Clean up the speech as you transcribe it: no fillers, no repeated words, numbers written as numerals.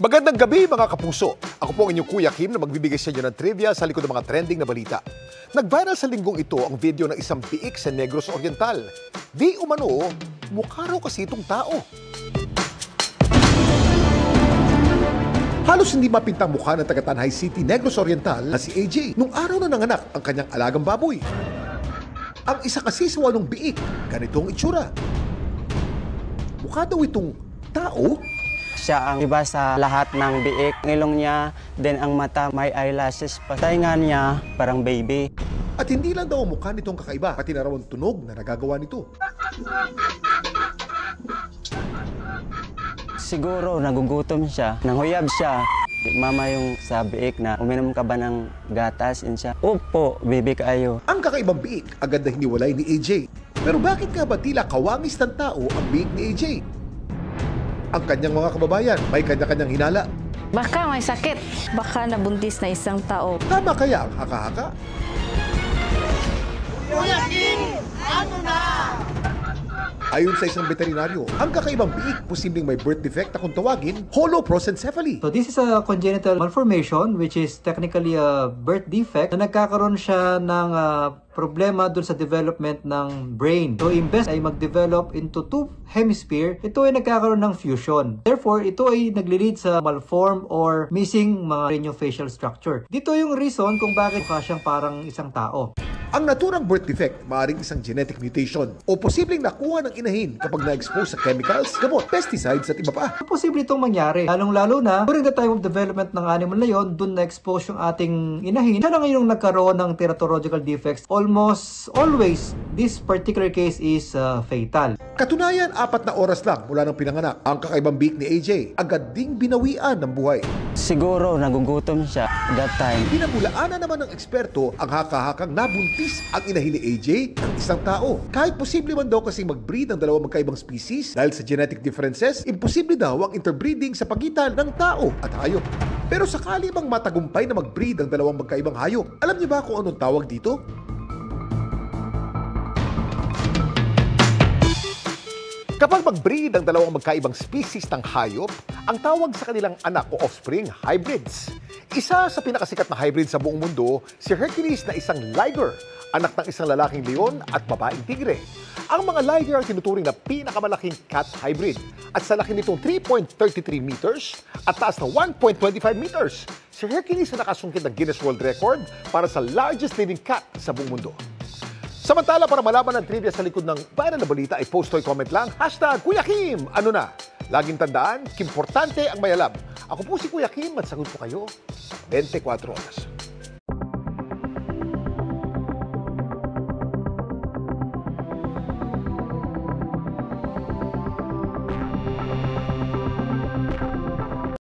Magandang gabi mga kapuso. Ako po ang inyong Kuya Kim na magbibigay sa inyo ng trivia sa likod ng mga trending na balita. Nag-viral sa linggong ito ang video ng isang biik sa Negros Oriental. Di umano, mukha raw kasi itong tao. Halos hindi mapintang mukha ng taga-Tanay City, Negros Oriental na si AJ nung araw na nanganak ang kanyang alagang baboy. Ang isa kasi sa walong biik, ganitong itsura. Mukha daw itong tao. Siya ang iba sa lahat ng biik. Ang ilong niya, then ang mata, may eyelashes pa. Tainga niya, parang baby. At hindi lang daw ang mukha nitong kakaiba, pati na raw ang tunog na nagagawa nito. Siguro nagugutom siya, nanghuyab siya. Mama yung sa biik na, uminom ka ba ng gatas? And siya, opo, baby kaayo. Ang kakaibang biik agad na hiniwalay ni AJ. Pero bakit nga ba tila kawangis ng tao ang biik ni AJ? Ang kanyang mga kababayan may kanya-kanyang hinala. Baka may sakit. Baka nabuntis na isang tao. Tama kaya ang haka-haka? Kuya Kim, ano na? Ayon sa isang veterinaryo, ang kakaibang biik posibleng may birth defect na kung tawagin, holoprosencephaly. So this is a congenital malformation which is technically a birth defect na nagkakaroon siya ng problema dun sa development ng brain. So imbes ay mag-develop into two hemisphere, ito ay nagkakaroon ng fusion. Therefore, ito ay nagli-lead sa malform or missing mga craniofacial structure. Dito yung reason kung bakit mukha siyang parang isang tao. Ang naturang birth defect maaaring isang genetic mutation o posibleng nakuha ng inahin kapag na-expose sa chemicals, gamot, pesticides at iba pa. Posible itong mangyari, lalong-lalo na during the time of development ng animal na yon, dun na-expose yung ating inahin. Siya na ngayong nagkaroon ng teratological defects. Almost always, this particular case is fatal. Katunayan, 4 na oras lang mula ng pinanganak, ang kakaibang biik ni AJ agad ding binawian ng buhay. Siguro nagugutom siya that time. Pinabulaanan naman ng eksperto ang haka-hakang nabuntis ang inahin ni AJ ng isang tao. Kahit posible man daw kasing mag-breed ng dalawang magkaibang species dahil sa genetic differences, imposible daw ang interbreeding sa pagitan ng tao at hayop. Pero sakali bang matagumpay na mag-breed ang dalawang magkaibang hayop, alam niyo ba kung anong tawag dito? Kapag mag-breed ang dalawang magkaibang species ng hayop, ang tawag sa kanilang anak o offspring, hybrids. Isa sa pinakasikat na hybrid sa buong mundo, si Hercules na isang liger, anak ng isang lalaking leon at babaeng tigre. Ang mga liger ang tinuturing na pinakamalaking cat hybrid at sa laki nitong 3.33 meters at taas na 1.25 meters. Si Hercules na nakasungkit ng Guinness World Record para sa largest living cat sa buong mundo. Samantala, para malaman ang trivia sa likod ng viral na balita ay post o comment lang, #Kuya Kim, ano na? Laging tandaan, importante ang may alam. Ako po si Kuya Kim at sagot po kayo 24 oras.